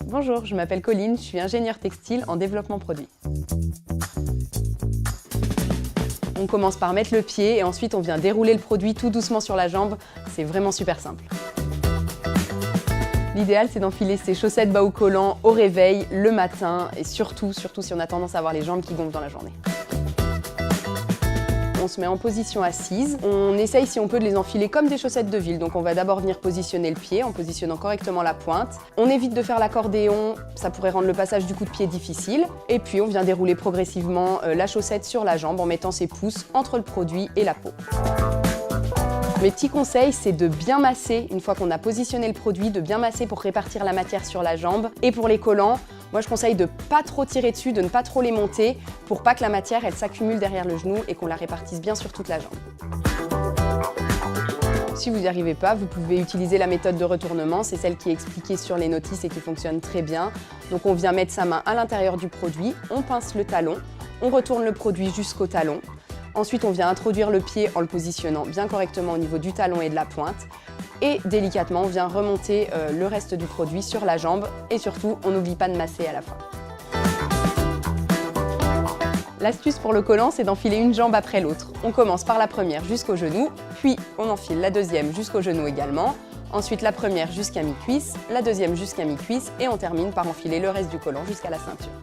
Bonjour, je m'appelle Colline, je suis ingénieure textile en développement produit. On commence par mettre le pied et ensuite on vient dérouler le produit tout doucement sur la jambe. C'est vraiment super simple. L'idéal, c'est d'enfiler ses chaussettes bas ou collants au réveil, le matin et surtout si on a tendance à avoir les jambes qui gonflent dans la journée. On se met en position assise. On essaye si on peut de les enfiler comme des chaussettes de ville. Donc on va d'abord venir positionner le pied en positionnant correctement la pointe. On évite de faire l'accordéon, ça pourrait rendre le passage du coup de pied difficile. Et puis on vient dérouler progressivement la chaussette sur la jambe en mettant ses pouces entre le produit et la peau. Mes petits conseils, c'est de bien masser, une fois qu'on a positionné le produit, de bien masser pour répartir la matière sur la jambe. Et pour les collants, moi je conseille de ne pas trop tirer dessus, de ne pas trop les monter, pour pas que la matière elle s'accumule derrière le genou et qu'on la répartisse bien sur toute la jambe. Si vous n'y arrivez pas, vous pouvez utiliser la méthode de retournement, c'est celle qui est expliquée sur les notices et qui fonctionne très bien. Donc on vient mettre sa main à l'intérieur du produit, on pince le talon, on retourne le produit jusqu'au talon. Ensuite, on vient introduire le pied en le positionnant bien correctement au niveau du talon et de la pointe. Et délicatement, on vient remonter le reste du produit sur la jambe. Et surtout, on n'oublie pas de masser à la fin. L'astuce pour le collant, c'est d'enfiler une jambe après l'autre. On commence par la première jusqu'au genou, puis on enfile la deuxième jusqu'au genou également. Ensuite, la première jusqu'à mi-cuisse, la deuxième jusqu'à mi-cuisse et on termine par enfiler le reste du collant jusqu'à la ceinture.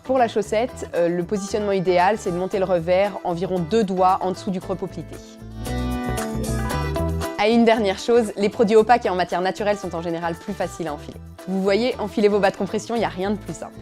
Pour la chaussette, le positionnement idéal, c'est de monter le revers environ 2 doigts en dessous du creux poplité. Ah, et une dernière chose, les produits opaques et en matière naturelle sont en général plus faciles à enfiler. Vous voyez, enfiler vos bas de compression, il n'y a rien de plus simple.